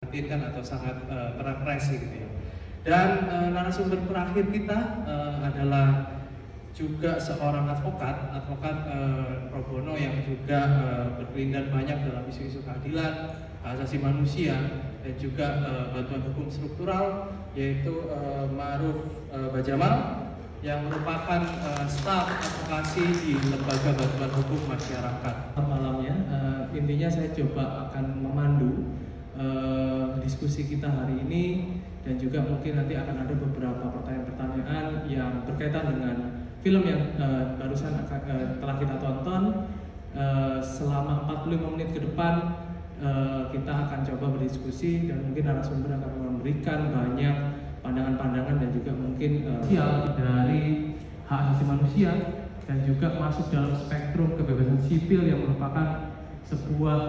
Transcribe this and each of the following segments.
memprihatinkan atau sangat terrepresi gitu ya. Dan narasumber terakhir kita adalah juga seorang advokat pro bono yang juga berkelindan banyak dalam isu-isu keadilan, hak asasi manusia, dan juga bantuan hukum struktural, yaitu Ma'ruf Bajamal, yang merupakan staf advokasi di Lembaga Bantuan Hukum Masyarakat. Malamnya, intinya saya coba akan memandu diskusi kita hari ini, dan juga mungkin nanti akan ada beberapa pertanyaan-pertanyaan yang berkaitan dengan film yang barusan telah kita tonton. Selama 45 menit ke depan kita akan coba berdiskusi, dan mungkin narasumber akan memberikan banyak pandangan-pandangan dan juga mungkin dari hak asasi manusia, dan juga masuk dalam spektrum kebebasan sipil yang merupakan sebuah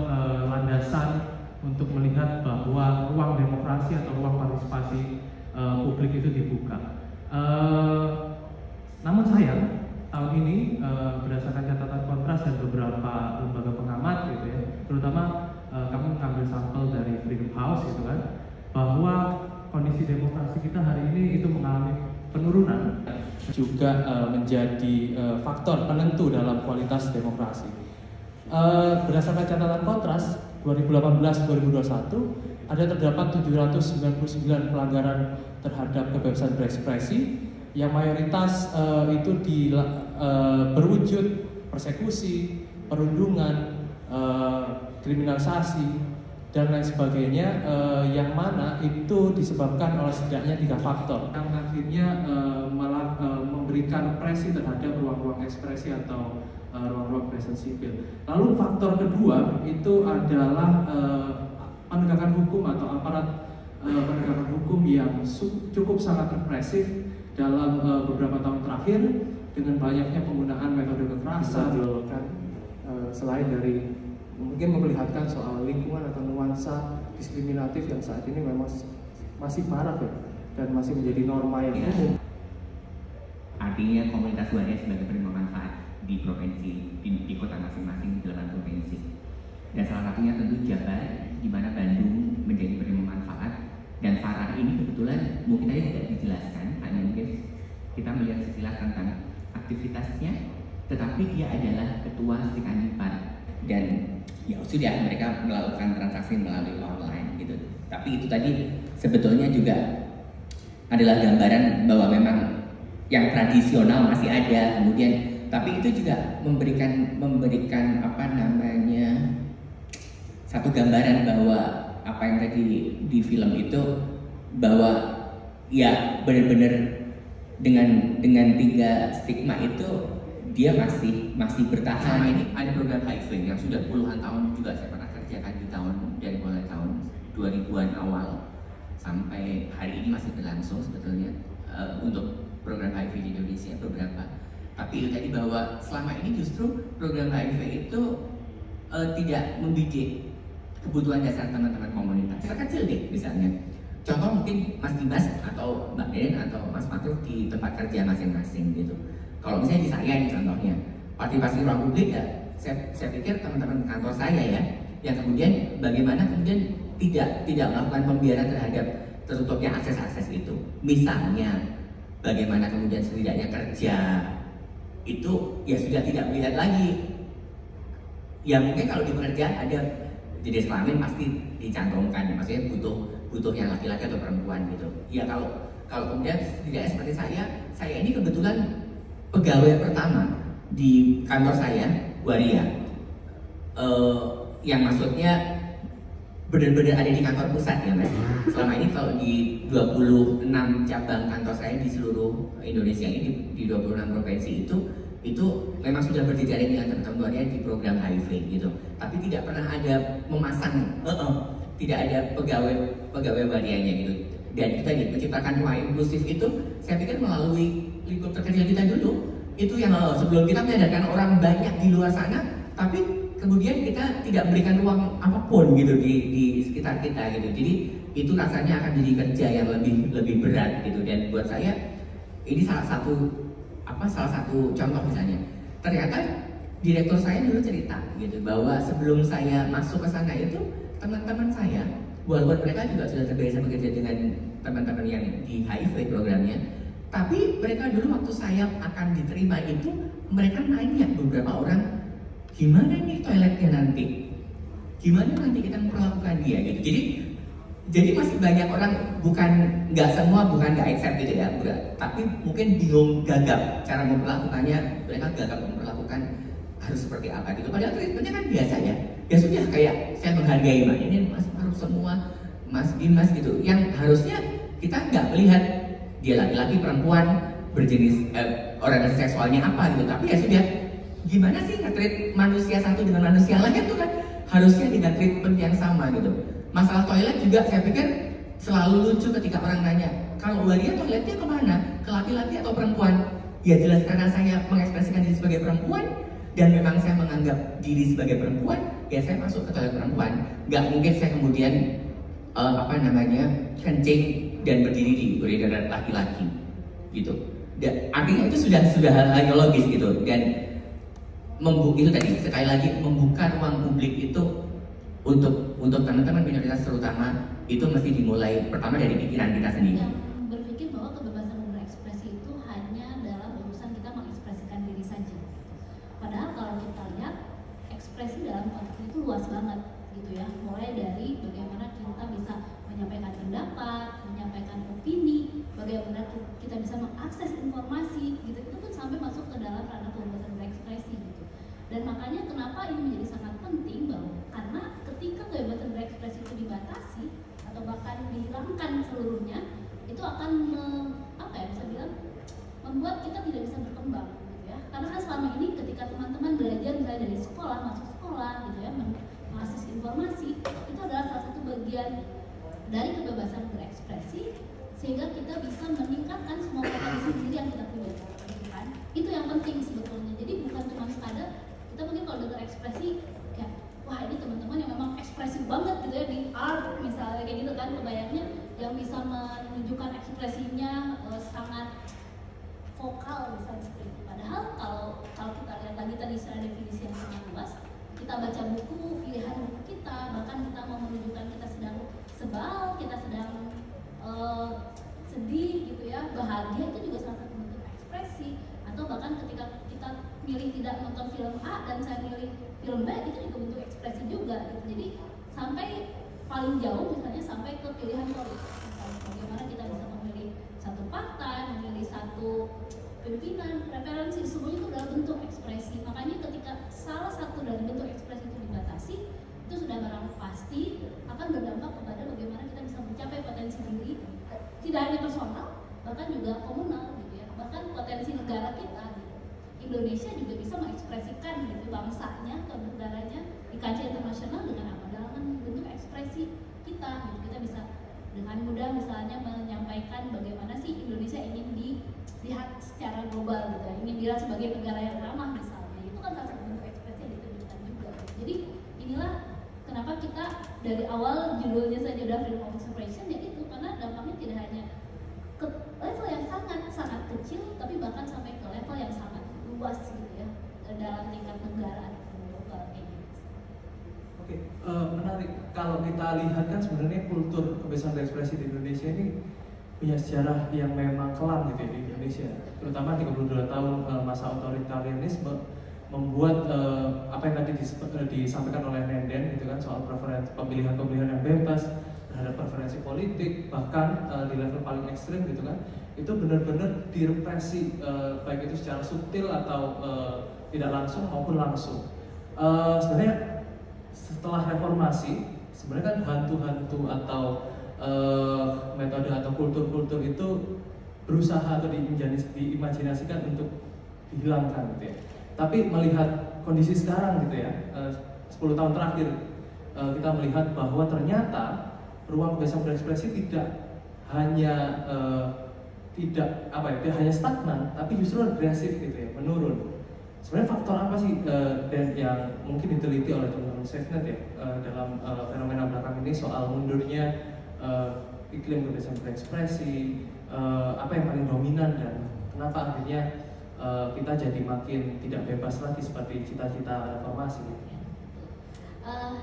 landasan untuk melihat bahwa ruang demokrasi atau ruang partisipasi publik itu dibuka. Namun sayang, tahun ini berdasarkan catatan Kontras dan beberapa lembaga pengamat gitu ya, terutama kami mengambil sampel dari Freedom House gitu kan, bahwa kondisi demokrasi kita hari ini itu mengalami penurunan, juga menjadi faktor penentu dalam kualitas demokrasi. Berdasarkan catatan Kontras 2018-2021 ada terdapat 799 pelanggaran terhadap kebebasan berekspresi, yang mayoritas itu berwujud persekusi, perundungan, kriminalisasi, dan lain sebagainya, yang mana itu disebabkan oleh setidaknya 3 faktor yang akhirnya malah memberikan presi terhadap ruang-ruang ekspresi atau ruang-ruang kebebasan sipil. Lalu faktor kedua itu adalah penegakan hukum atau aparat penegakan hukum yang cukup sangat represif dalam beberapa tahun terakhir, dengan banyaknya penggunaan metode kekerasan. Selain dari mungkin memperlihatkan soal lingkungan atau nuansa diskriminatif yang saat ini memang masih marak ya, dan masih menjadi norma yang umum. Artinya komunitas waria sebagai penerima manfaat di provinsi, di kota masing-masing, di 8 provinsi. Dan salah satunya tentu Jabar, di mana Bandung menjadi penerima manfaat. Dan Farah ini kebetulan mungkin tadi tidak dijelaskan, hanya mungkin kita melihat sekilas tentang aktivitasnya, tetapi dia adalah ketua Stikanipar. Dan ya sudah, mereka melakukan transaksi melalui online gitu. Tapi itu tadi sebetulnya juga adalah gambaran bahwa memang yang tradisional masih ada, kemudian tapi itu juga memberikan apa namanya, satu gambaran bahwa apa yang tadi di film itu, bahwa ya benar-benar dengan 3 stigma itu dia masih bertahan. Ini ada program HIV yang sudah puluhan tahun juga saya pernah kerjakan dari mulai tahun 2000-an awal sampai hari ini masih berlangsung sebetulnya untuk program HIV di Indonesia beberapa. Tapi itu tadi bahwa selama ini justru program HIV itu tidak membidik kebutuhan dasar teman-teman komunitas. Kita kecil deh misalnya. Contoh mungkin Mas Dimas atau Mbak Den atau Mas Matruf di tempat kerja masing-masing gitu. Kalau misalnya di saya ini contohnya, partisipasi ruang publik ya, saya pikir teman-teman kantor saya ya, yang kemudian bagaimana kemudian tidak melakukan pembiaran terhadap tertutupnya akses-akses itu. Misalnya bagaimana kemudian setidaknya kerja itu ya sudah tidak melihat lagi. Ya mungkin kalau di pekerjaan ada jenis kelamin pasti dicantumkan, maksudnya butuh yang laki-laki atau perempuan gitu. Ya kalau kemudian tidak seperti saya ini kebetulan pegawai pertama di kantor saya, Waria, yang maksudnya benar-benar ada di kantor pusat ya Mas. Selama ini kalau di 26 cabang kantor saya di seluruh Indonesia ini, di 26 provinsi itu memang sudah berjejaring dengan teman-teman Waria di program HIV gitu. Tapi tidak pernah ada memasang, tidak ada pegawai Warianya gitu. Dan kita menciptakan ruang inklusif itu, saya pikir melalui lingkup terkecil kita dulu. Itu yang sebelum kita menyadarkan orang banyak di luar sana, tapi kemudian kita tidak berikan ruang apapun gitu di sekitar kita gitu. Jadi itu rasanya akan jadi kerja yang lebih berat gitu. Dan buat saya ini salah satu contoh misalnya. Ternyata direktur saya dulu cerita gitu bahwa sebelum saya masuk ke sana itu teman-teman saya walaupun mereka juga sudah terbiasa bekerja dengan teman-teman yang di HIV programnya, tapi mereka dulu waktu saya akan diterima itu, mereka nanya beberapa orang, gimana nih toiletnya nanti? Gimana nanti kita memperlakukan dia gitu. Jadi masih banyak orang, bukan nggak semua, bukan nggak accept gitu ya, tapi mungkin bingung, gagap cara memperlakukannya, mereka gagap memperlakukan harus seperti apa gitu. Padahal treatmentnya kan biasa ya, ya sudah kayak saya menghargai Mbak, ini Mas harus semua, Mas Dimas gitu. Yang harusnya kita nggak melihat dia laki-laki, perempuan, berjenis orientasi seksualnya apa gitu, tapi ya sudah, gimana sih nge-treat manusia satu dengan manusia lain itu kan harusnya dengan treatment yang sama gitu. Masalah toilet juga saya pikir selalu lucu ketika orang nanya, kalau Waria toiletnya kemana? Ke laki-laki atau perempuan? Ya jelas karena saya mengekspresikan diri sebagai perempuan dan memang saya menganggap diri sebagai perempuan, ya saya masuk ke toilet perempuan. Gak mungkin saya kemudian kencing dan berdiri di urinal laki-laki gitu. Dan artinya itu sudah hal logis gitu. Dan itu tadi sekali lagi membuka ruang publik itu untuk teman-teman minoritas terutama itu mesti dimulai pertama dari pikiran kita sendiri. Yang berpikir bahwa kebebasan berekspresi itu hanya dalam urusan kita mengekspresikan diri saja. Padahal kalau kita lihat ekspresi dalam konteks itu luas banget gitu ya. Mulai dari bagaimana kita bisa menyampaikan pendapat, menyampaikan opini, bagaimana kita bisa mengakses informasi gitu. Itu pun sampai masuk ke dalam ranah kebebasan berekspresi gitu. Dan makanya kenapa ini menjadi sangat penting bahwa karena ketika kebebasan berekspresi itu dibatasi atau bahkan dihilangkan seluruhnya, itu akan membuat kita tidak bisa berkembang gitu ya. Karena kan selama ini ketika teman-teman belajar misalnya dari sekolah, masuk sekolah gitu ya, mengakses informasi, itu adalah salah satu bagian dari kebebasan berekspresi sehingga kita bisa meningkatkan semua potensi diri yang kita punya gitu kan. Itu yang penting sebetulnya. Jadi bukan cuma sekadar kita mungkin kalau dengar ekspresi kayak wah ini teman-teman yang memang ekspresif banget gitu ya di art misalnya kayak gitu kan, kebayangnya yang bisa menunjukkan ekspresinya sangat vokal misalnya seperti itu. Padahal kalau kita lihat lagi tadi secara definisi yang sangat luas, kita baca buku, pilihan buku kita, bahkan kita mau menunjukkan kita sedang sebal, kita sedang sedih gitu ya, bahagia, itu juga salah satu bentuk ekspresi. Atau bahkan ketika kita milih tidak nonton film A dan saya milih film B, itu juga bentuk ekspresi juga gitu. Jadi sampai paling jauh misalnya sampai ke pilihan politik, misalnya bagaimana kita bisa memilih satu partai, memilih satu pimpinan, preferensi, semuanya itu adalah bentuk ekspresi. Makanya ketika salah satu dari bentuk ekspresi itu dibatasi, itu sudah barang pasti akan berdampak kepada bagaimana kita bisa mencapai potensi diri, tidak hanya personal, bahkan juga komunal gitu ya, bahkan potensi negara kita gitu. Indonesia juga bisa mengekspresikan gitu bangsanya atau negaranya di kancah internasional dengan apa? Dengan bentuk ekspresi kita gitu. Kita bisa dengan mudah misalnya menyampaikan bagaimana sih Indonesia ingin dilihat secara global gitu ya, ingin dilihat sebagai negara yang ramah misalnya. Itu kan salah satu bentuk ekspresi yang ditunjukkan juga gitu. Jadi inilah kenapa kita dari awal judulnya saja udah freedom of expression, ya itu karena dampaknya tidak hanya ke level yang sangat kecil, tapi bahkan sampai ke level yang sangat luas gitu ya dalam tingkat negara atau global kayak gitu. Oke, menarik. Kalau kita lihat kan sebenarnya kultur kebebasan berekspresi di Indonesia ini punya sejarah yang memang kelam gitu ya di Indonesia. Terutama 32 tahun masa otoritarianisme membuat apa yang tadi disampaikan oleh Nenden gitu kan, soal pemilihan yang bebas terhadap preferensi politik, bahkan di level paling ekstrim gitu kan, itu benar-benar direpresi, baik itu secara subtil atau tidak langsung maupun langsung. Sebenarnya setelah reformasi, sebenarnya kan hantu-hantu atau metode atau kultur-kultur itu berusaha atau diimajinasikan untuk dihilangkan gitu ya. Tapi melihat kondisi sekarang gitu ya, 10 tahun terakhir kita melihat bahwa ternyata ruang kebebasan berekspresi tidak hanya hanya stagnan, tapi justru agresif gitu ya, menurun. Sebenarnya faktor apa sih dan yang mungkin diteliti oleh teman-teman SafeNet ya dalam fenomena belakang ini soal mundurnya iklim kebebasan berekspresi, apa yang paling dominan dan kenapa akhirnya kita jadi makin tidak bebas lagi seperti cita-cita reformasi.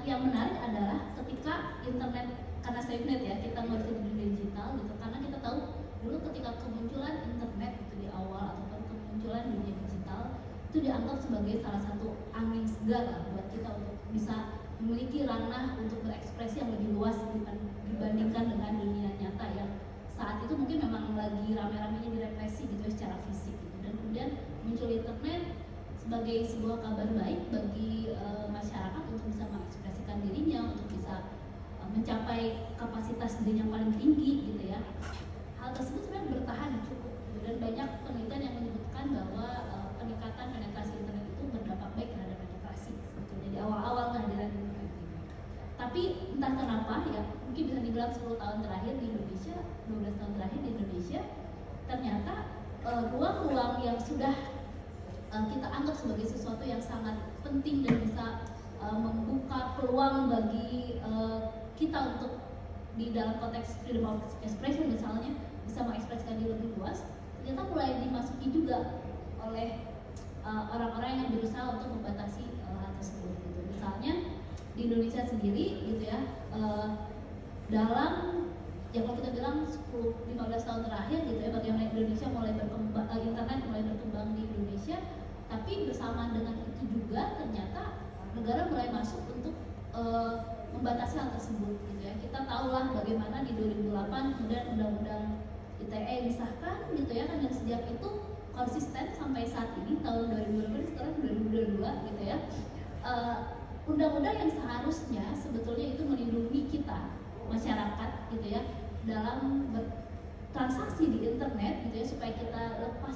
Yang menarik adalah ketika internet karena SafeNet ya, kita merge di dunia digital gitu, karena kita tahu dulu ketika kemunculan internet itu di awal ataupun kemunculan dunia digital itu dianggap sebagai salah satu angin segar lah buat kita untuk bisa memiliki ranah untuk berekspresi yang lebih luas dibandingkan dengan dunia nyata yang saat itu mungkin memang lagi rame-ramenya direpresi gitu ya, secara fisik gitu. Dan kemudian muncul internet sebagai sebuah kabar baik bagi masyarakat untuk bisa mengekspresikan dirinya, untuk bisa mencapai kapasitas diri yang paling tinggi gitu ya. Hal tersebut sebenarnya bertahan cukup gitu. Dan banyak penelitian yang menyebutkan bahwa peningkatan penetrasi internet itu berdampak baik terhadap demokrasi sebetulnya di awal-awal kehadiran internet gitu. Tapi entah kenapa ya, mungkin bisa dibilang 10 tahun terakhir di Indonesia, 12 tahun terakhir di Indonesia, ternyata ruang-ruang yang sudah kita anggap sebagai sesuatu yang sangat penting dan bisa membuka peluang bagi kita untuk di dalam konteks freedom of expression misalnya bisa mengekspresikan diri lebih luas, ternyata mulai dimasuki juga oleh orang-orang yang berusaha untuk membatasi hal tersebut gitu. Misalnya di Indonesia sendiri gitu ya, dalam ya kalau kita bilang 10-15 tahun terakhir gitu ya, bagaimana Indonesia mulai berkembang, internet mulai berkembang di Indonesia, tapi bersamaan dengan itu juga ternyata negara mulai masuk untuk membatasi hal tersebut gitu ya. Kita tahulah bagaimana di 2008 kemudian undang-undang ITE disahkan gitu ya kan, dan sejak itu konsisten sampai saat ini tahun 2020 sekarang 2022 gitu ya. Undang-undang yang seharusnya sebetulnya itu melindungi kita masyarakat gitu ya dalam bertransaksi di internet gitu ya, supaya kita lepas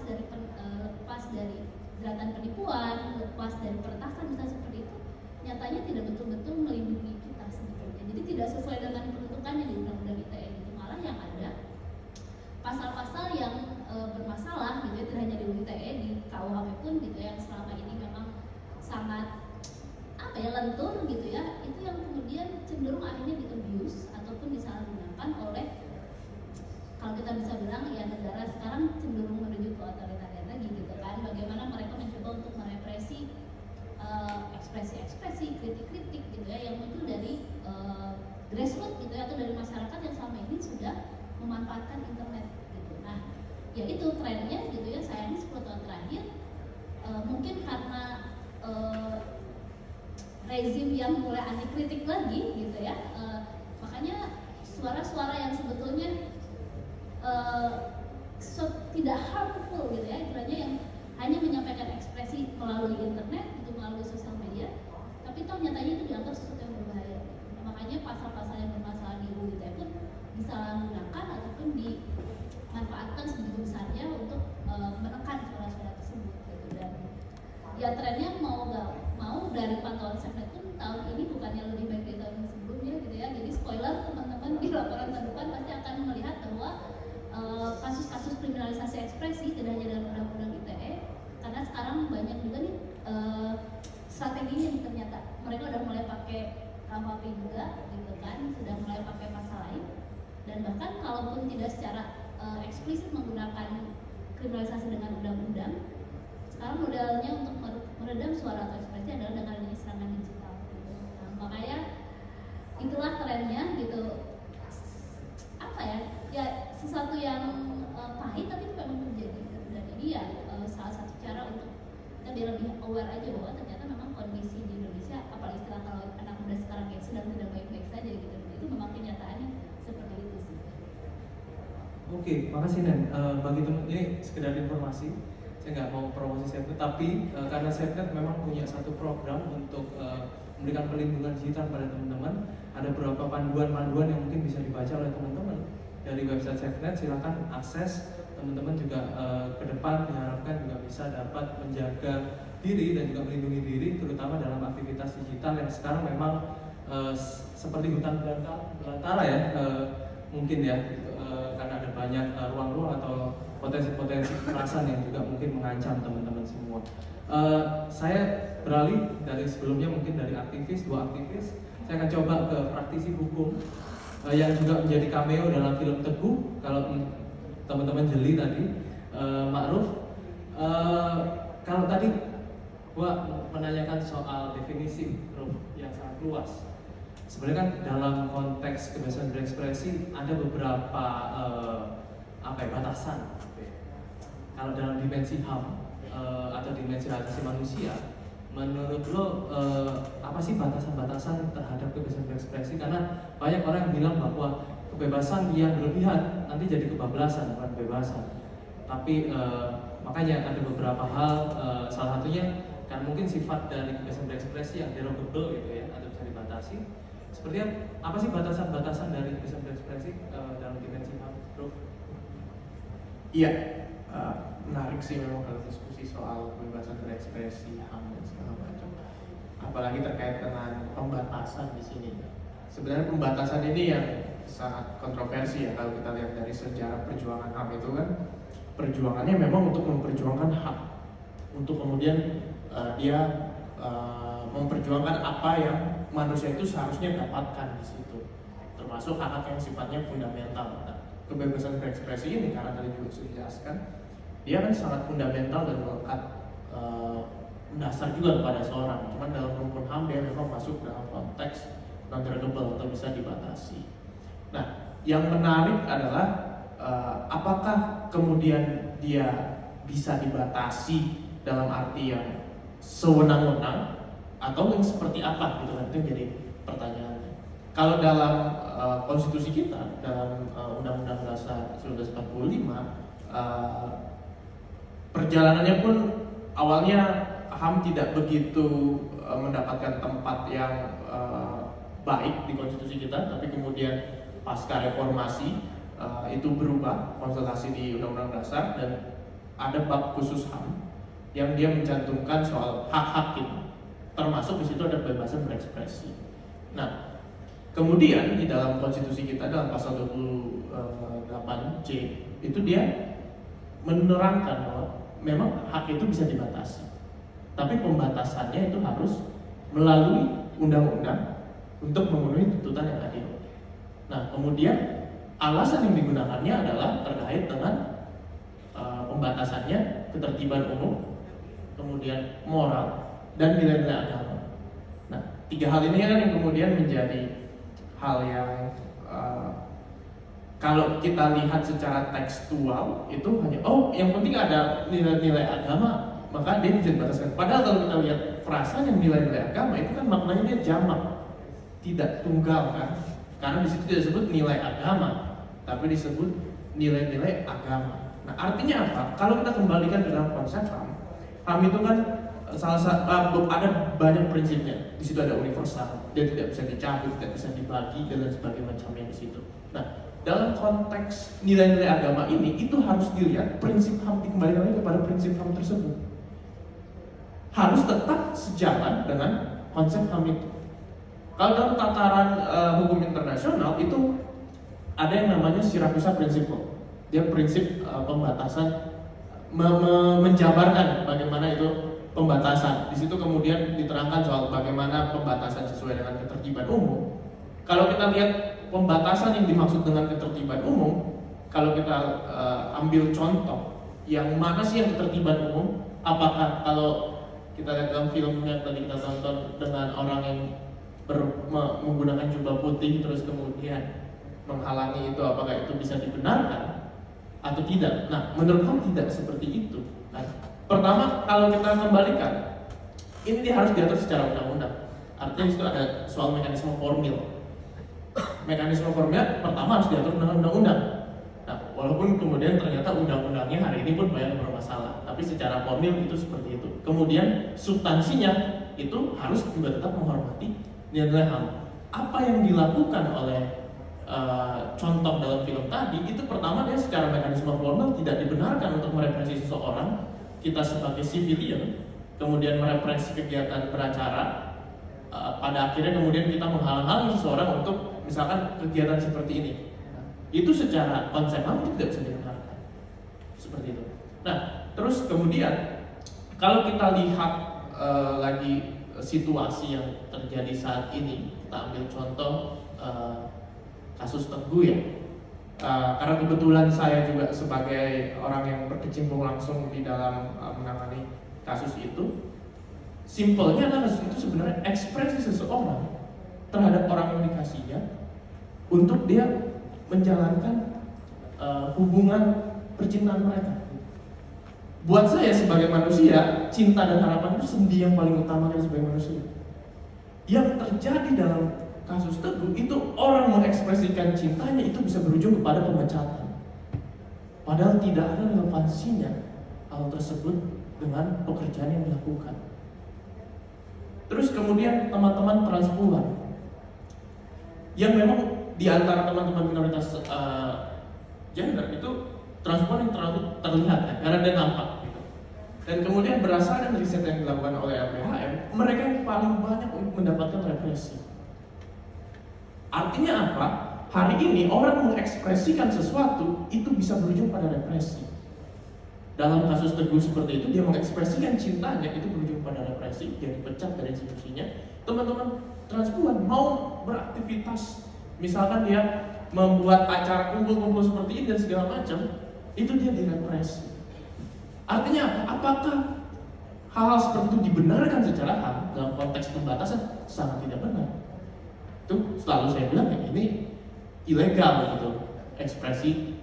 dari jeratan penipuan, lepas dari peretasan misalnya seperti itu, nyatanya tidak betul-betul melindungi kita sebetulnya. Jadi tidak sesuai dengan peruntukannya di undang-undang ITE gitu. Malah yang ada pasal-pasal yang bermasalah gitu ya, tidak hanya di ITE, di KUHP pun gitu ya, yang selama ini memang sangat lentur gitu ya, itu yang kemudian cenderung akhirnya di-abuse ataupun disalahgunakan oleh, kalau kita bisa bilang ya, negara sekarang cenderung menuju ke otoritarian lagi gitu kan. Bagaimana mereka mencoba untuk merepresi ekspresi-ekspresi, kritik-kritik gitu ya yang muncul dari grassroots gitu ya, atau dari masyarakat yang selama ini sudah memanfaatkan internet gitu. Nah, ya itu trennya gitu ya, sayangnya 10 tahun terakhir mungkin karena rezim yang mulai anti kritik lagi gitu ya, makanya suara-suara yang sebetulnya tidak harmful gitu ya, istilahnya yang hanya menyampaikan ekspresi melalui internet gitu, melalui sosial media, tapi toh nyatanya itu dianggap sesuatu yang berbahaya. Nah, makanya pasal-pasal yang bermasalah di UU ITE pun disalahgunakan ataupun dimanfaatkan sebegitu besarnya untuk menekan suara-suara tersebut gitu. Dan ya trennya mau nggak mau dari pantauan SafeNet pun tahun ini bukannya lebih baik dari tahun sebelumnya gitu ya. Jadi spoiler, teman-teman di laporan terdepan pasti akan melihat bahwa kasus-kasus kriminalisasi ekspresi tidak hanya dalam undang-undang ITE, karena sekarang banyak juga nih strateginya nih, ternyata mereka udah mulai pakai KUHP juga gitu kan, sudah mulai pakai pasal lain, dan bahkan kalaupun tidak secara eksplisit menggunakan kriminalisasi dengan undang-undang, sekarang modelnya untuk meredam suara atau ekspresi adalah dengan adanya serangan digital gitu. Nah, makanya itulah trennya gitu. Apa ya sesuatu yang pahit tapi itu memang terjadi gitu. Dan ini ya salah satu cara untuk kita biar lebih aware aja bahwa ternyata memang kondisi di Indonesia, apalagi istilah kalau anak muda sekarang yang sedang tidak baik-baik saja gitu, itu memang kenyataannya seperti itu sih. Oke, makasih Nen. Bagi teman ini sekedar informasi, saya nggak mau promosi SafeNet, tapi karena SafeNet memang punya satu program untuk memberikan perlindungan digital pada teman-teman. Ada beberapa panduan-panduan yang mungkin bisa dibaca oleh teman-teman dari website SafeNet. Silakan akses. Teman-teman juga ke depan diharapkan juga bisa dapat menjaga diri dan juga melindungi diri, terutama dalam aktivitas digital yang sekarang memang seperti hutan belantara ya, mungkin ya, gitu, karena ada banyak ruang-ruang atau potensi-potensi kekerasan yang juga mungkin mengancam teman-teman semua. Saya beralih dari sebelumnya mungkin dari aktivis, dua aktivis, saya akan coba ke praktisi hukum yang juga menjadi cameo dalam film Teguh. Kalau teman-teman jeli tadi, Ma'ruf, kalau tadi gua menanyakan soal definisi Ruf yang sangat luas. sebenarnya kan dalam konteks kebebasan berekspresi ada beberapa batasan. Kalau dalam dimensi HAM atau dimensi hak asasi manusia, menurut lo apa sih batasan-batasan terhadap kebebasan berekspresi? Karena banyak orang yang bilang bahwa kebebasan yang berlebihan nanti jadi kebablasan, bukan kebebasan. Tapi makanya ada beberapa hal, salah satunya kan mungkin sifat dari kebebasan berekspresi yang derogable gitu ya, atau bisa dibatasi. Seperti apa sih batasan-batasan dari kebebasan berekspresi dalam dimensi HAM, bro? Iya, menarik sih memang kalau diskusi soal kebebasan berekspresi, HAM dan segala macam. Apalagi terkait dengan pembatasan di sini. Sebenarnya pembatasan ini yang sangat kontroversi ya kalau kita lihat dari sejarah perjuangan HAM itu kan, perjuangannya memang untuk memperjuangkan hak, untuk kemudian dia memperjuangkan apa yang manusia itu seharusnya dapatkan di situ, termasuk hak-hak yang sifatnya fundamental. Nah, kebebasan berekspresi ini karena tadi juga sudah dijelaskan, dia kan sangat fundamental dan melekat mendasar juga kepada seorang. Cuman dalam rumpun HAM dia memang masuk dalam konteks non-derogable atau bisa dibatasi. Nah, yang menarik adalah apakah kemudian dia bisa dibatasi dalam arti yang sewenang-wenang atau yang seperti apa gitu kan, itu jadi pertanyaannya. Kalau dalam konstitusi kita, dalam Undang-Undang Dasar 1945, perjalanannya pun awalnya HAM tidak begitu mendapatkan tempat yang baik di konstitusi kita, tapi kemudian pasca reformasi itu berubah konstelasi di Undang-Undang Dasar dan ada bab khusus HAM yang dia mencantumkan soal hak-hak kita, termasuk di situ ada kebebasan berekspresi. Nah, kemudian di dalam konstitusi kita dalam pasal 28C itu dia menerangkan bahwa memang hak itu bisa dibatasi, tapi pembatasannya itu harus melalui undang-undang untuk memenuhi tuntutan yang adil. Nah, kemudian alasan yang digunakannya adalah terkait dengan pembatasannya ketertiban umum, kemudian moral, dan nilai-nilai agama. Nah, tiga hal ini kan yang kemudian menjadi hal yang kalau kita lihat secara tekstual itu hanya yang penting ada nilai-nilai agama, maka dia bisa dibataskan. Padahal kalau kita lihat frasanya nilai-nilai agama itu kan maknanya dia jamak, tidak tunggal kan? Karena di situ tidak disebut nilai agama, tapi disebut nilai-nilai agama. Nah, artinya apa? Kalau kita kembalikan ke dalam konsep HAM, HAM itu kan ada banyak prinsipnya. Di situ ada universal, dia tidak bisa dicabut, tidak bisa dibagi dan sebagainya macamnya di situ. Nah, dalam konteks nilai-nilai agama ini itu harus dilihat prinsip HAM dikembalikan lagi kepada prinsip HAM tersebut. Harus tetap sejalan dengan konsep HAM itu. Kalau dalam tataran hukum internasional itu ada yang namanya Siracusa Principle. Dia prinsip pembatasan menjabarkan bagaimana itu pembatasan. Di situ kemudian diterangkan soal bagaimana pembatasan sesuai dengan ketertiban umum. Kalau kita lihat pembatasan yang dimaksud dengan ketertiban umum, kalau kita ambil contoh, yang mana sih yang ketertiban umum? Apakah kalau kita lihat dalam film yang tadi kita tonton dengan orang yang menggunakan jubah putih terus kemudian menghalangi itu, apakah itu bisa dibenarkan atau tidak? Nah, menurut kamu tidak seperti itu. Nah, pertama, kalau kita kembalikan, ini dia harus diatur secara undang-undang. Artinya itu ada soal mekanisme formil. Mekanisme formil pertama harus diatur dengan undang-undang. Nah, walaupun kemudian ternyata undang-undangnya hari ini pun banyak bermasalah, tapi secara formil itu seperti itu. Kemudian substansinya itu harus juga tetap menghormati nilai HAM. Apa yang dilakukan oleh contoh dalam film tadi itu pertama dia secara mekanisme formal tidak dibenarkan untuk merepresi seseorang, kita sebagai civilian, kemudian merepresi kegiatan beracara, pada akhirnya kemudian kita menghalang-halangi seseorang untuk misalkan kegiatan seperti ini. Itu secara konsep HAM itu tidak bisa dibenarkan seperti itu. Nah, terus kemudian kalau kita lihat lagi situasi yang terjadi saat ini, kita ambil contoh kasus Teguh ya. Karena kebetulan saya juga sebagai orang yang berkecimpung langsung di dalam menangani kasus itu, simpelnya adalah kasus itu sebenarnya ekspresi seseorang terhadap orang yang dikasihnya untuk dia menjalankan hubungan percintaan mereka. Buat saya sebagai manusia, cinta dan harapan itu sendi yang paling utama kita sebagai manusia. Yang terjadi dalam kasus Teguh itu orang mengekspresikan cintanya itu bisa berujung kepada pemecatan. Padahal tidak ada relevansinya hal tersebut dengan pekerjaan yang dilakukan. Terus kemudian teman-teman transpuan yang memang di antara teman-teman minoritas gender itu transpuan yang terlalu terlihat ya, karena dia nampak gitu. Dan kemudian berdasarkan riset yang dilakukan oleh LPHM, mereka yang paling banyak mendapatkan represi. Artinya apa? Hari ini orang mengekspresikan sesuatu itu bisa berujung pada represi. Dalam kasus Teguh seperti itu, dia mengekspresikan cintanya itu berujung pada represi, dia dipecat dari institusinya. Teman-teman transpuan mau beraktivitas, misalkan dia membuat acara kumpul-kumpul seperti ini dan segala macam, itu dia direpresi. Artinya apa? Apakah hal-hal seperti itu dibenarkan secara HAM dalam konteks pembatasan? Sangat tidak benar. Itu selalu saya bilang ya, ini ilegal gitu ekspresi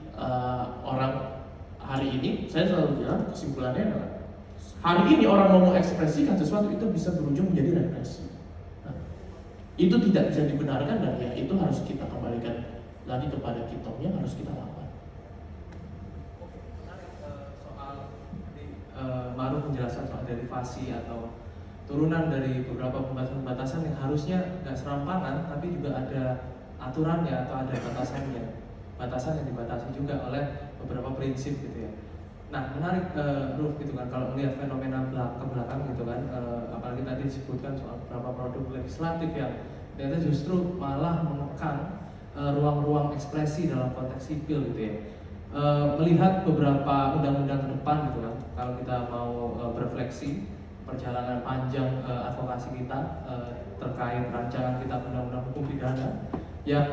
orang. Hari ini saya selalu bilang kesimpulannya adalah hari ini orang mau mengekspresikan sesuatu itu bisa berujung menjadi represi. Nah, itu tidak bisa dibenarkan dan ya itu harus kita kembalikan lagi kepada kitanya, harus kita lakukan. Soal Maruf menjelaskan soal derivasi atau turunan dari beberapa pembatasan yang harusnya nggak serampangan, tapi juga ada aturannya atau ada batasan yang dibatasi juga oleh beberapa prinsip gitu ya. Nah menarik Ruf gitu kan, kalau melihat fenomena ke belakang gitu kan, apalagi tadi disebutkan soal beberapa produk legislatif yang ternyata justru malah menekan ruang-ruang ekspresi dalam konteks sipil gitu ya. Melihat beberapa undang-undang ke depan gitu kan, kalau kita mau berefleksi perjalanan panjang advokasi kita terkait rancangan kitab undang-undang hukum pidana yang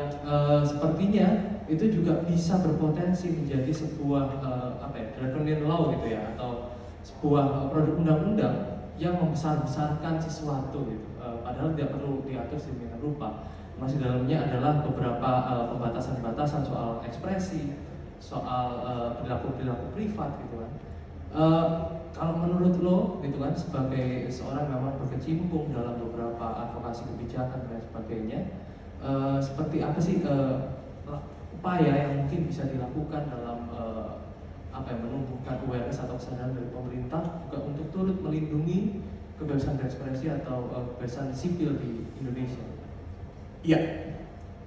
sepertinya itu juga bisa berpotensi menjadi sebuah draconian law gitu ya, atau sebuah produk undang-undang yang membesar-besarkan sesuatu gitu. Padahal tidak perlu diatur sedemikian rupa. Masih dalamnya adalah beberapa pembatasan-batasan soal ekspresi, soal perilaku-perilaku privat gitu kan. Kalau menurut lo gitu kan, sebagai seorang yang memang berkecimpung dalam beberapa advokasi kebijakan dan sebagainya, seperti apa sih upaya yang mungkin bisa dilakukan dalam menumbuhkan awareness atau kesadaran dari pemerintah juga untuk turut melindungi kebebasan berekspresi atau kebebasan sipil di Indonesia? Iya,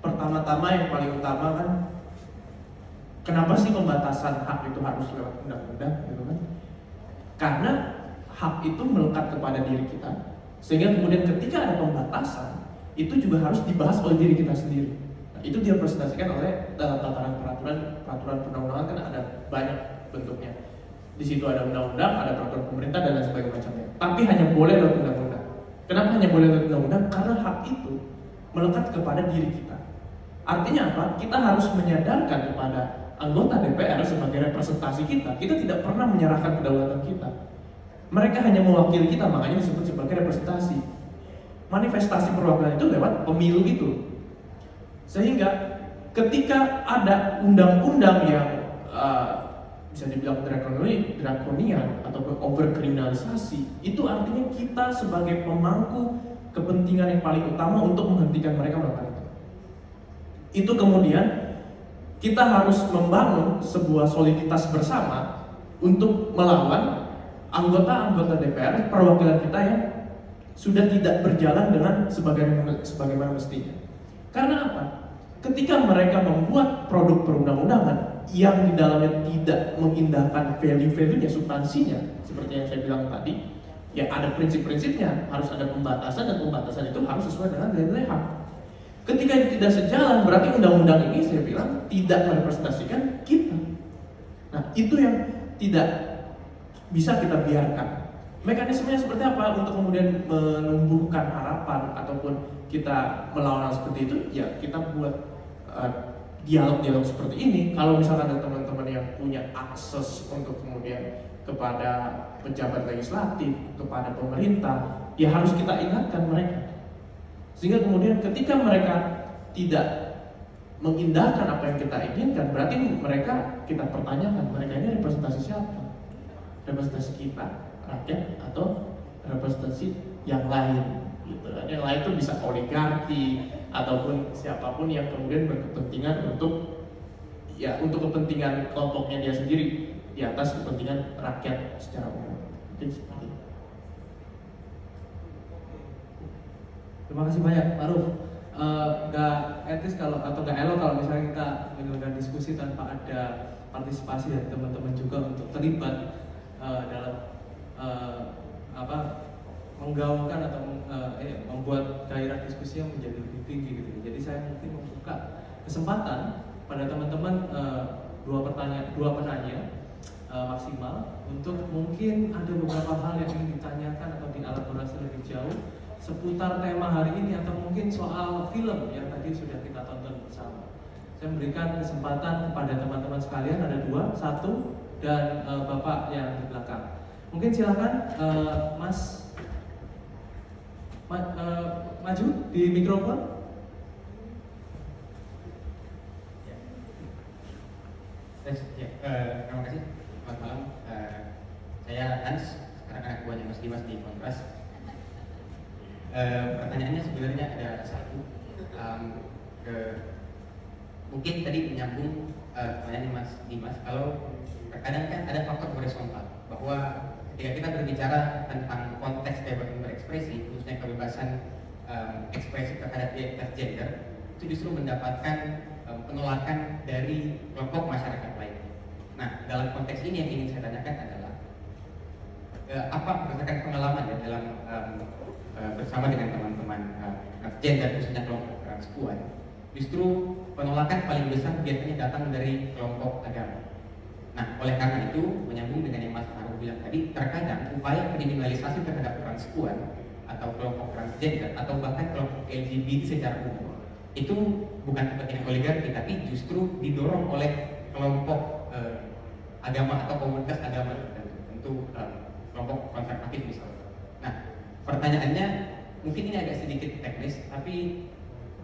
pertama-tama yang paling utama kan, kenapa sih pembatasan hak itu harus lewat undang-undang gitu kan? Karena hak itu melekat kepada diri kita, sehingga kemudian ketika ada pembatasan itu juga harus dibahas oleh diri kita sendiri. Nah, itu direpresentasikan oleh dalam tataran peraturan perundang-undangan, kan ada banyak bentuknya. Di situ ada undang-undang, ada peraturan pemerintah dan lain sebagainya macamnya. Tapi hanya boleh lewat undang-undang. Kenapa hanya boleh lewat undang-undang? Karena hak itu melekat kepada diri kita. Artinya apa? Kita harus menyadarkan kepada anggota DPR sebagai representasi kita. Kita tidak pernah menyerahkan kedaulatan kita. Mereka hanya mewakili kita, makanya disebut sebagai representasi. Manifestasi perwakilan itu lewat pemilu itu. Sehingga ketika ada undang-undang yang bisa dibilang drakonian atau overkriminalisasi, itu artinya kita sebagai pemangku kepentingan yang paling utama untuk menghentikan mereka melakukan itu. Itu kemudian kita harus membangun sebuah soliditas bersama untuk melawan anggota-anggota DPR, perwakilan kita yang sudah tidak berjalan dengan sebagaimana mestinya. Karena apa? Ketika mereka membuat produk perundang-undangan yang di dalamnya tidak mengindahkan value-value-nya, substansinya, seperti yang saya bilang tadi, ya ada prinsip-prinsipnya, harus ada pembatasan, dan pembatasan itu harus sesuai dengan nilai HAM. Ketika itu tidak sejalan, berarti undang-undang ini saya bilang tidak merepresentasikan kita. Nah, itu yang tidak bisa kita biarkan. Mekanismenya seperti apa untuk kemudian menumbuhkan harapan ataupun kita melawan hal seperti itu? Ya kita buat dialog-dialog seperti ini. Kalau misalkan ada teman-teman yang punya akses untuk kemudian kepada pejabat legislatif, kepada pemerintah, ya harus kita ingatkan mereka. Sehingga kemudian ketika mereka tidak mengindahkan apa yang kita inginkan, berarti mereka kita pertanyakan, mereka ini representasi siapa? Representasi kita, rakyat, atau representasi yang lain gitu. Yang lain itu bisa oligarki ataupun siapapun yang kemudian berkepentingan untuk kepentingan kelompoknya dia sendiri di atas kepentingan rakyat secara umum. Mungkin seperti itu. Terima kasih banyak, Pak Ruf. Nggak etis atau nggak elok kalau misalnya kita menyelenggarakan diskusi tanpa ada partisipasi dari teman-teman juga untuk terlibat dalam menggaungkan atau membuat gairah diskusi yang menjadi lebih tinggi gitu. Jadi saya mungkin membuka kesempatan pada teman-teman dua penanya maksimal untuk mungkin ada beberapa hal yang ingin ditanyakan atau dielaborasi lebih jauh seputar tema hari ini atau mungkin soal film yang tadi sudah kita tonton bersama. Saya memberikan kesempatan kepada teman-teman sekalian, ada dua, satu dan Bapak yang di belakang. Mungkin silakan Mas maju di mikrofon. Terima kasih. Selamat malam. Saya Hans, sekarang anak buahnya Mas Dimas di Kontras. Pertanyaannya sebenarnya ada satu. Mungkin tadi menyambung pertanyaan Mas Dimas. Kalau terkadang kan ada faktor horizontal bahwa ketika kita berbicara tentang konteks kebebasan berekspresi, khususnya kebebasan ekspresi terhadap identitas gender, itu justru mendapatkan penolakan dari kelompok masyarakat lain. Nah, dalam konteks ini yang ingin saya tanyakan adalah apa berdasarkan pengalaman ya dalam bersama dengan teman-teman transgender khususnya kelompok transpuan, justru penolakan paling besar biasanya datang dari kelompok agama. Nah, oleh karena itu menyambung dengan yang Mas Arul bilang tadi, terkadang upaya kriminalisasi terhadap transpuan atau kelompok transgender atau bahkan kelompok LGBT secara umum itu bukan kepentingan oligarki, tapi justru didorong oleh kelompok agama atau komunitas agama tertentu, tentu kelompok konservatif misalnya. Nah, pertanyaannya mungkin ini agak sedikit teknis, tapi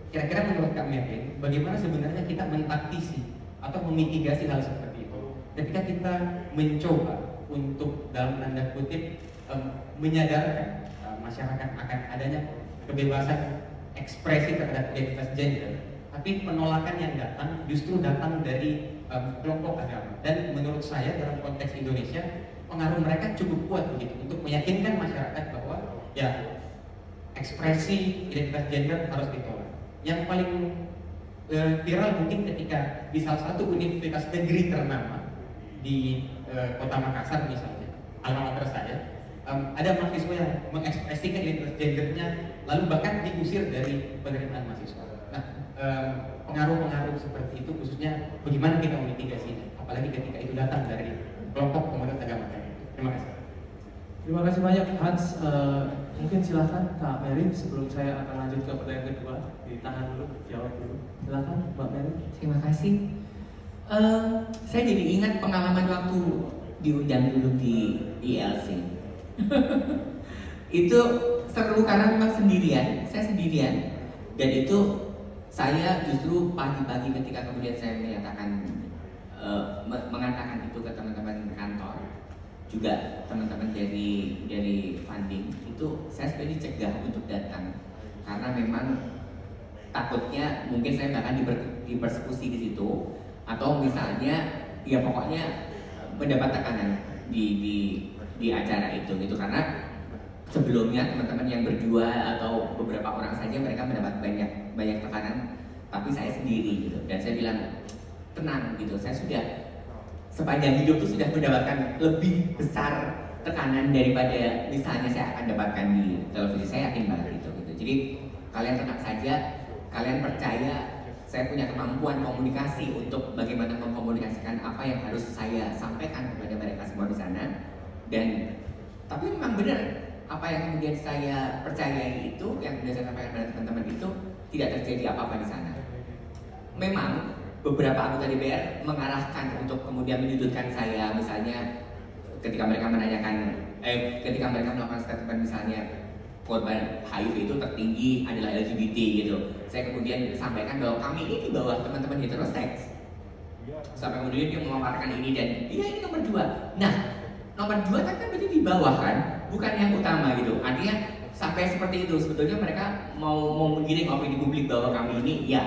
kira-kira menurut Kak Merlin, bagaimana sebenarnya kita mentaktisi atau memitigasi hal seperti itu ketika kita mencoba untuk dalam tanda kutip menyadarkan masyarakat akan adanya kebebasan ekspresi terhadap identitas gender, tapi penolakan yang datang justru datang dari kelompok agama. Dan menurut saya dalam konteks Indonesia pengaruh mereka cukup kuat begitu untuk meyakinkan masyarakat bahwa ya ekspresi identitas gender harus ditolak. Yang paling viral mungkin ketika di salah satu universitas negeri ternama di kota Makassar misalnya, alma mater saya, ada mahasiswa yang mengekspresikan identitas gendernya lalu bahkan diusir dari penerimaan mahasiswa. Nah, pengaruh-pengaruh seperti itu khususnya bagaimana kita memitigasinya, apalagi ketika itu datang dari kelompok komunitas agama. Terima kasih. Terima kasih banyak Hans. Mungkin silakan Kak Mary sebelum saya akan lanjut ke pertanyaan kedua. Ditahan dulu, jawab dulu. Silakan Mbak Mary. Terima kasih. Saya jadi ingat pengalaman waktu diundang dulu di ILC. Itu seru karena memang sendirian, saya sendirian. Dan itu saya justru pagi-pagi ketika kemudian saya menyatakan mengatakan itu ke teman-teman kantor, juga teman-teman dari funding, itu saya sebenarnya dicegah untuk datang karena memang takutnya mungkin saya bahkan dipersekusi di situ, atau misalnya ya pokoknya mendapat tekanan di acara itu gitu, karena sebelumnya teman-teman yang berdua atau beberapa orang saja mereka mendapat banyak tekanan, tapi saya sendiri gitu. Dan saya bilang tenang gitu, saya sudah sepanjang hidup itu sudah mendapatkan lebih besar tekanan daripada misalnya saya akan dapatkan di televisi. Saya yakin banget gitu. Jadi kalian tenang saja, kalian percaya saya punya kemampuan komunikasi untuk bagaimana mengkomunikasikan apa yang harus saya sampaikan kepada mereka semua di sana. Dan tapi memang benar apa yang kemudian saya percayai itu, yang kemudian saya sampaikan kepada teman-teman itu tidak terjadi apa-apa di sana. Memang beberapa anggota DPR mengarahkan untuk kemudian menyudutkan saya, misalnya ketika mereka menanyakan, ketika mereka melakukan statement misalnya, korban HIV itu tertinggi adalah LGBT gitu. Saya kemudian sampaikan bahwa kami ini di bawah teman-teman heteroseks. Sampai kemudian dia memaparkan ini dan iya ini nomor 2. Nah, nomor 2 kan berarti di bawah kan, bukan yang utama gitu. Artinya sampai seperti itu sebetulnya mereka mau menggiring opini publik bahwa kami ini ya.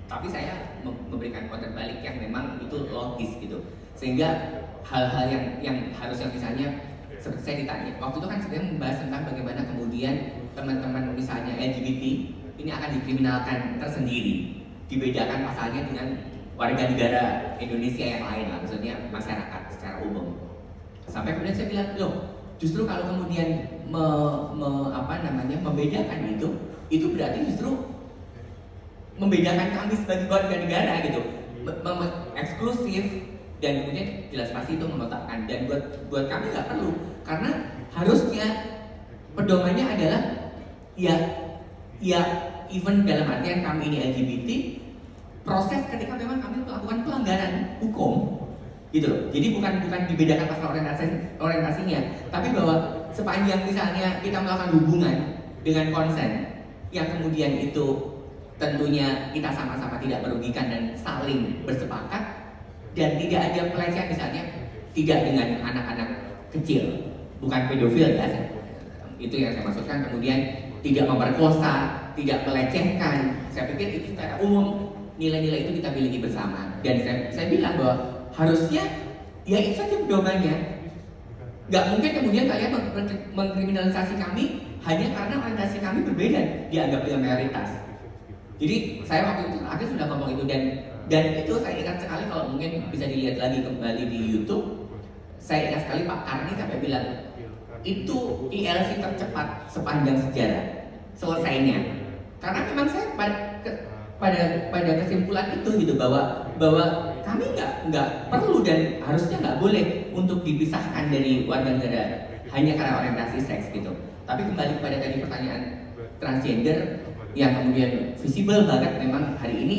Tapi saya memberikan konten balik yang memang itu logis gitu. Sehingga hal-hal yang harusnya misalnya seperti saya ditanya, waktu itu kan sebenarnya membahas tentang bagaimana kemudian teman-teman misalnya LGBT ini akan dikriminalkan tersendiri, dibedakan pasalnya dengan warga negara Indonesia yang lain lah, maksudnya masyarakat secara umum. Sampai kemudian saya bilang, loh, justru kalau kemudian membedakan itu berarti justru membedakan kami sebagai warga negara gitu, eksklusif dan kemudian jelas pasti itu memotakkan dan buat kami nggak perlu karena harusnya pedomannya adalah ya even dalam artian kami ini LGBT proses ketika memang kami melakukan pelanggaran hukum gitu loh. Jadi bukan dibedakan pasal orientasinya, tapi bahwa sepanjang misalnya kita melakukan hubungan dengan konsen yang kemudian itu tentunya kita sama-sama tidak merugikan dan saling bersepakat dan tidak ada pelecehan misalnya tidak dengan anak-anak kecil, bukan pedofil ya, itu yang saya maksudkan. Kemudian tidak memperkosa, tidak melecehkan. Saya pikir itu secara umum nilai-nilai itu kita miliki bersama dan saya bilang bahwa harusnya ya itu saja pedomannya. Nggak mungkin kemudian kalian mengkriminalisasi kami hanya karena orientasi kami berbeda, dianggap minoritas. Jadi saya waktu itu akhirnya sudah ngomong itu dan itu saya ingat sekali kalau mungkin bisa dilihat lagi kembali di YouTube. Saya ingat sekali Pak Karni sampai bilang itu ILC tercepat sepanjang sejarah selesainya. Karena memang saya pada kesimpulan itu gitu bahwa kami nggak perlu dan harusnya nggak boleh untuk dipisahkan dari warga negara hanya karena orientasi seks gitu. Tapi kembali kepada tadi pertanyaan transgender yang kemudian visible banget memang hari ini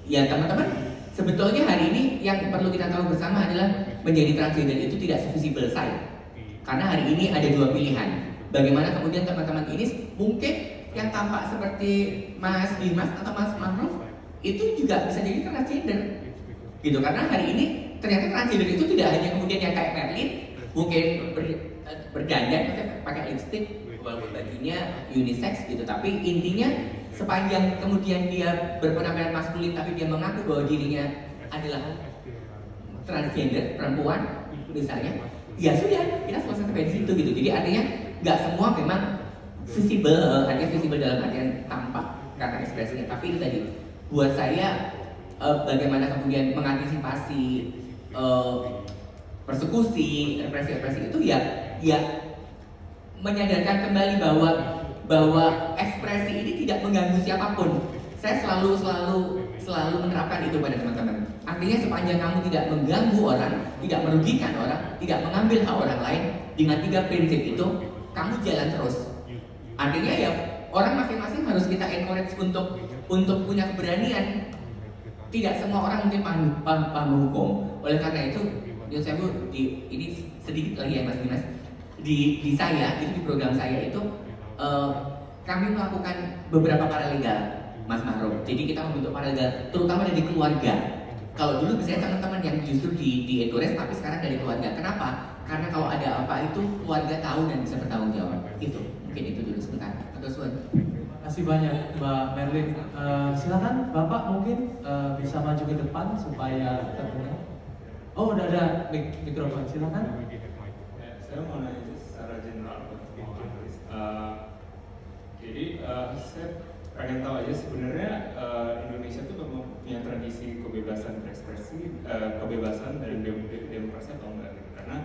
ya teman-teman, sebetulnya hari ini yang perlu kita tahu bersama adalah menjadi transgender itu tidak se-visible saya. Karena hari ini ada 2 pilihan. Bagaimana kemudian teman-teman ini mungkin yang tampak seperti Mas Dimas atau Mas Manruf itu juga bisa jadi transgender gitu. Karena hari ini ternyata transgender itu tidak hanya kemudian yang kayak Merlin mungkin berdandan pakai lipstick walaupun bajunya unisex gitu, tapi intinya sepanjang kemudian dia berpenampilan maskulin tapi dia mengaku bahwa dirinya adalah transgender perempuan misalnya, ya sudah kita selesai sampai di situ gitu. Jadi artinya nggak semua memang visible, artinya visible dalam artian tampak kata ekspresinya, tapi itu tadi buat saya bagaimana kemudian mengantisipasi persekusi, represi-represi itu ya menyadarkan kembali bahwa ekspresi ini tidak mengganggu siapapun. Saya selalu menerapkan itu pada teman-teman. Artinya sepanjang kamu tidak mengganggu orang, tidak merugikan orang, tidak mengambil hak orang lain, dengan 3 prinsip itu kamu jalan terus. Artinya ya orang masing-masing harus kita encourage untuk punya keberanian. Tidak semua orang mungkin paham hukum. Oleh karena itu, saya ini sedikit lagi ya Mas Dimas. Di saya itu di program saya itu kami melakukan beberapa paralegal, Mas Mahruf. Jadi kita membentuk paralegal terutama dari keluarga. Kalau dulu biasanya teman-teman yang justru di encourage tapi sekarang dari keluarga. Kenapa? Karena kalau ada apa itu keluarga tahu dan bisa bertanggung jawab. Itu mungkin itu dulu sebentar. Terima kasih banyak Mbak Merlin. Silakan Bapak mungkin bisa maju ke depan supaya terdengar. Oh udah ada mikrofon, silakan. Saya mau nanya secara general. Jadi saya pengen tahu aja sebenarnya Indonesia itu punya tradisi kebebasan berekspresi, kebebasan dan demokrasi atau enggak gitu. Karena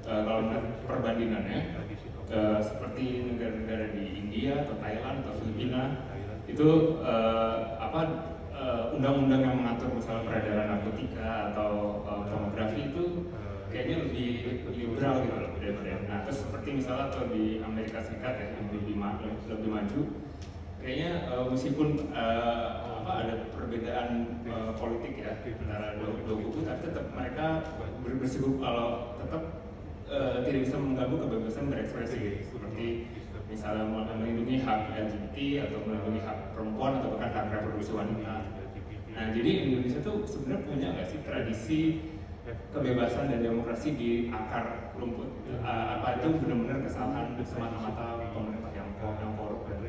kalau perbandingannya seperti negara-negara di India atau Thailand atau Filipina itu undang-undang yang mengatur masalah peredaran narkotika atau pornografi itu kayaknya lebih liberal gitu loh daripada. Nah terus seperti misalnya atau di Amerika Serikat ya yang lebih maju, kayaknya meskipun ada perbedaan politik ya antara dua kubu, tapi tetap mereka bersikukuh kalau tetap tidak bisa mengganggu kebebasan berekspresi gitu. Seperti misalnya melindungi hak LGBT atau melindungi hak perempuan atau bahkan hak reproduksi wanita. Nah, jadi Indonesia tuh sebenarnya punya nggak sih tradisi kebebasan dan demokrasi di akar rumput? Apa itu benar-benar kesalahan semata-mata pemerintah yang korup dan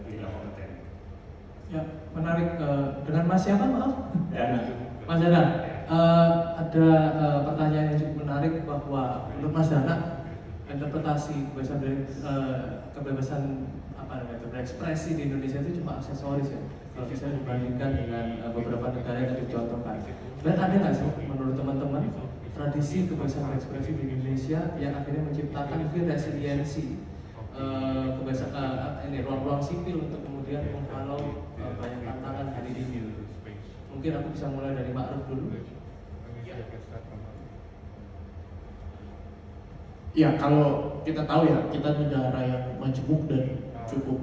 tidak kompeten? Ya, menarik. Dengan Mas siapa, maaf? Dan Mas Dana, ada pertanyaan yang cukup menarik bahwa menurut Mas Dana interpretasi kebebasan berekspresi di Indonesia itu cuma aksesoris ya, kalau bisa dibandingkan dengan beberapa negara yang dicontohkan. Dan ada nggak sih menurut teman-teman tradisi kebebasan berekspresi di Indonesia yang akhirnya menciptakan resiliensi kebebasan ruang-ruang sipil untuk kemudian menghalau banyak tantangan hari ini? Mungkin aku bisa mulai dari Ma'ruf dulu. Ya, kalau kita tahu ya, kita negara yang majemuk dan cukup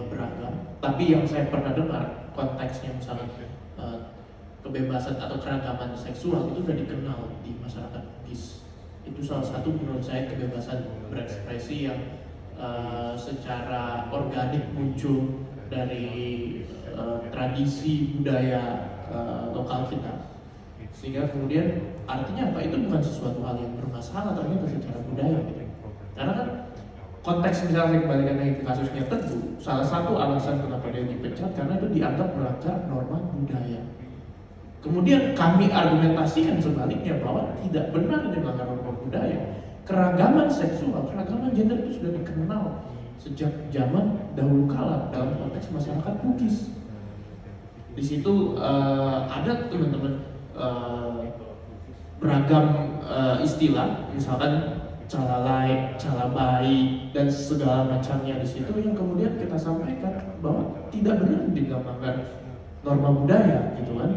beragam. Tapi yang saya pernah dengar konteksnya misalnya kebebasan atau keragaman seksual itu sudah dikenal di masyarakat Bugis. Itu salah satu menurut saya kebebasan berekspresi yang secara organik muncul dari tradisi budaya lokal kita. Sehingga kemudian artinya apa, itu bukan sesuatu hal yang bermasalah ternyata secara budaya gitu. Karena kan konteks misalnya saya kembalikan lagi ke kasusnya Teguh, salah satu alasan kenapa dia dipecat karena itu dianggap melanggar norma budaya. Kemudian kami argumentasikan sebaliknya bahwa tidak benar ini melanggar norma budaya. Keragaman seksual, keragaman gender itu sudah dikenal sejak zaman dahulu kala dalam konteks masyarakat Bugis. Di situ ada teman-teman beragam istilah, misalkan calalai, calabai, dan segala macamnya di situ yang kemudian kita sampaikan bahwa tidak benar dibilang melanggar norma budaya, gitu kan?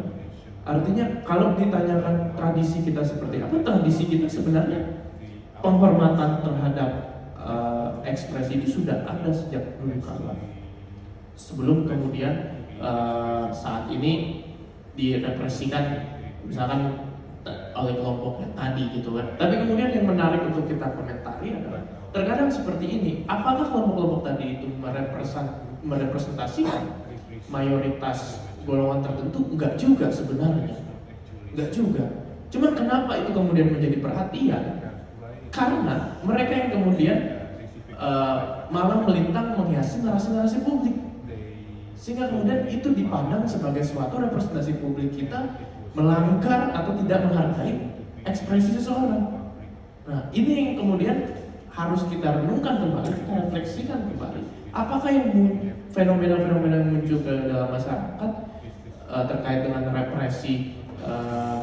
Artinya kalau ditanyakan tradisi kita seperti apa, tradisi kita sebenarnya penghormatan terhadap ekspresi itu sudah ada sejak dulu kala. Sebelum kemudian saat ini direpresikan misalkan oleh kelompok yang tadi gitu kan. Tapi kemudian yang menarik untuk kita komentari adalah terkadang seperti ini, apakah kelompok-kelompok tadi itu merepresentasikan mayoritas golongan tertentu? Enggak juga sebenarnya, enggak juga. Cuman kenapa itu kemudian menjadi perhatian? Karena mereka yang kemudian malah melintang menghiasi narasi-narasi publik, sehingga kemudian itu dipandang sebagai suatu representasi publik kita melanggar atau tidak menghargai ekspresi seseorang. Nah, ini yang kemudian harus kita renungkan kembali, kita refleksikan kembali. Apakah yang fenomena-fenomena yang muncul ke dalam masyarakat terkait dengan represi,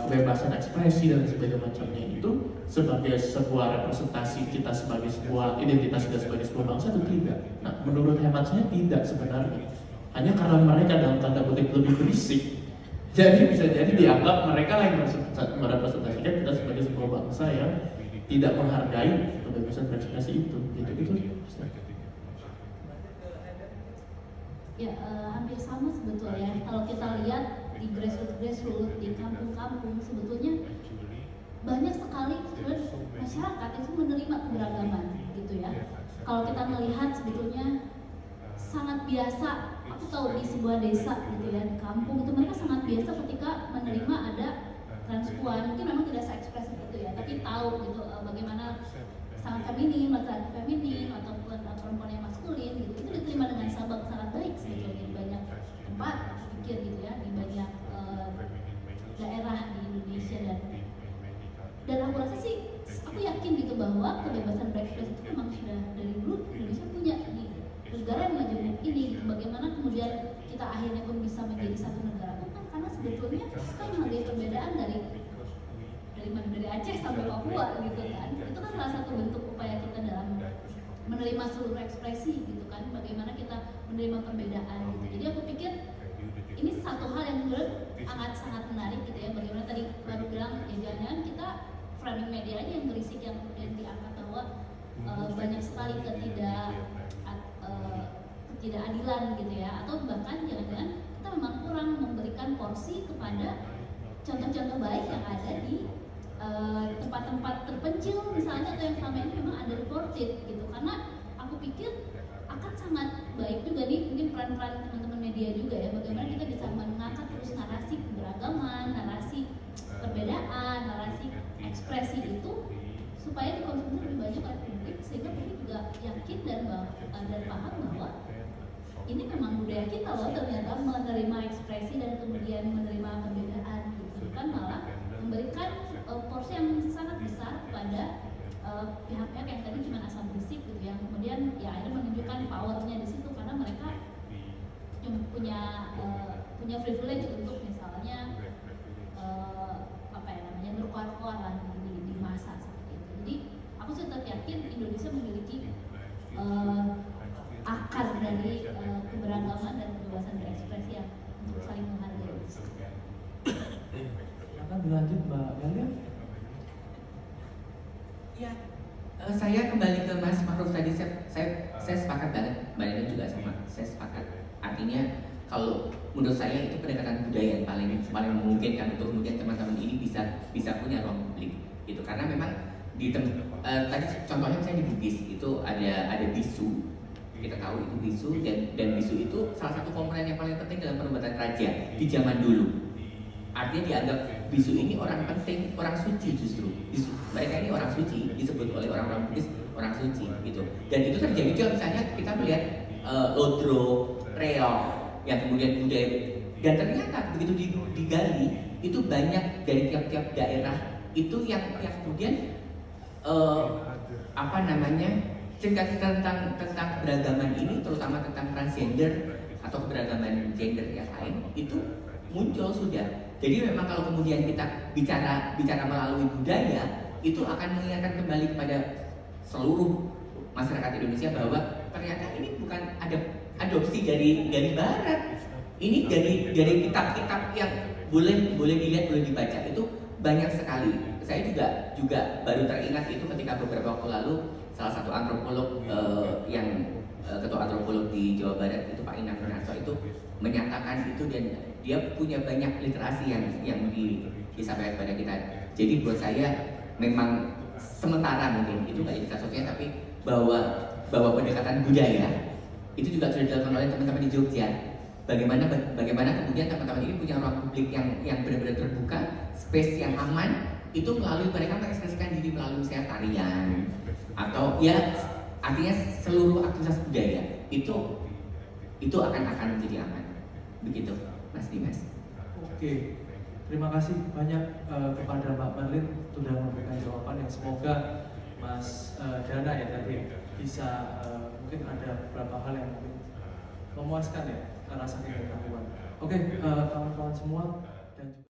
kebebasan ekspresi dan sebagainya macamnya itu sebagai sebuah representasi kita sebagai sebuah identitas kita sebagai sebuah bangsa atau tidak? Nah, menurut hemat saya tidak sebenarnya. Hanya karena mereka dalam tanda kutip lebih berisik, jadi bisa jadi dianggap mereka yang merepresentasikan kita sebagai sebuah bangsa yang tidak menghargai kebebasan berekspresi itu, gitu. Ya, hampir sama sebetulnya. Kalau kita lihat di grassroots, di kampung-kampung, sebetulnya banyak sekali masyarakat itu menerima keberagaman, gitu ya. Kalau kita melihat sebetulnya sangat biasa. Aku tahu di sebuah desa gitu ya, di kampung itu mereka sangat biasa ketika menerima ada transpuan. Mungkin memang tidak se-ekspres gitu ya, tapi tahu gitu bagaimana sangat feminin, laki-laki feminin ataupun perempuan yang maskulin gitu. Itu diterima dengan sangat baik sebetulnya di banyak tempat, aku pikir gitu ya, di banyak daerah di Indonesia. Dan aku rasa sih, aku yakin gitu bahwa kebebasan berekspresi itu memang sudah dari dulu Indonesia punya di negara yang majemuk ini. Bagaimana kemudian kita akhirnya pun bisa menjadi satu negara itu kan karena sebetulnya kita menghargai perbedaan dari Aceh sampai Papua gitu kan. Itu kan salah satu bentuk upaya kita dalam menerima seluruh ekspresi gitu kan. Bagaimana kita menerima perbedaan gitu. Jadi aku pikir ini satu hal yang menurut sangat menarik gitu ya. Bagaimana tadi baru bilang ya jangan kita framing media aja yang berisik yang kemudian diangkat bahwa banyak sekali ketidakadilan gitu ya, atau bahkan jangan-jangan kita memang kurang memberikan porsi kepada contoh-contoh baik yang ada di tempat-tempat terpencil misalnya, atau yang selama ini memang ada reported gitu. Karena aku aku pikir akan sangat baik juga nih, mungkin peran-peran teman-teman media juga ya, bagaimana kita bisa mengangkat terus narasi keberagaman, narasi perbedaan, narasi ekspresi itu supaya dikonsumsi lebih banyak oleh publik, sehingga publik juga yakin dan paham bahwa ini memang budaya kita loh, ternyata menerima ekspresi dan kemudian menerima perbedaan gitu, kan malah memberikan porsi yang sangat besar kepada pihak-pihak yang tadi cuma asal berisik gitu, yang kemudian ya akhirnya menunjukkan powernya di situ karena mereka punya privilege untuk misalnya apa ya namanya berkuar-kuar lah di masa seperti itu. Jadi aku sih tetap yakin Indonesia memiliki akar dari keberagaman dan kebebasan berekspresi yang saling menghargai. Akan dilanjut Mbak Galia. Ya, saya kembali ke Mas Makruf tadi, saya sepakat banget, Mbak Nena juga sama, saya sepakat. Artinya kalau menurut saya itu pendekatan budaya yang paling memungkinkan untuk kemudian teman-teman ini bisa punya ruang publik, gitu. Karena memang tadi contohnya saya di Bugis itu ada bisu, kita tahu itu bisu dan bisu itu salah satu komponen yang paling penting dalam penobatan raja di zaman dulu. Artinya dianggap bisu ini orang penting, orang suci justru. Mereka ini orang suci, disebut oleh orang-orang Bugis orang suci gitu. Dan itu terjadi juga misalnya kita melihat Lodro, Reog yang kemudian budaya, dan ternyata begitu digali itu banyak dari tiap-tiap daerah itu yang kemudian cerita tentang keberagaman ini, terutama tentang transgender atau keberagaman gender yang lain itu muncul sudah. Jadi memang kalau kemudian kita bicara melalui budaya itu akan mengingatkan kembali kepada seluruh masyarakat Indonesia bahwa ternyata ini bukan ada adopsi dari barat. Ini dari kitab-kitab yang boleh dilihat, boleh dibaca itu banyak sekali. Saya juga baru teringat itu ketika beberapa waktu lalu salah satu antropolog yang ketua antropolog di Jawa Barat itu Pak Inam Nurarso itu menyatakan itu, dan dia punya banyak literasi yang disampaikan kepada kita. Jadi buat saya memang sementara mungkin itu nggak jadi kasusnya, tapi bahwa pendekatan budaya itu juga sudah dilakukan oleh teman-teman di Jogja. Bagaimana kemudian teman-teman ini punya ruang publik yang benar-benar terbuka, space yang aman, itu melalui mereka mengekspresikan diri melalui misalnya tarian atau ya artinya seluruh aktivitas budaya itu akan menjadi aman. Begitu Mas Dimas. Oke, terima kasih banyak kepada Mbak Marlin sudah memberikan jawaban yang semoga Mas Dana ya tadi bisa mungkin ada beberapa hal yang mungkin memuaskan ya rasa pengetahuan. Oke, kawan-kawan semua,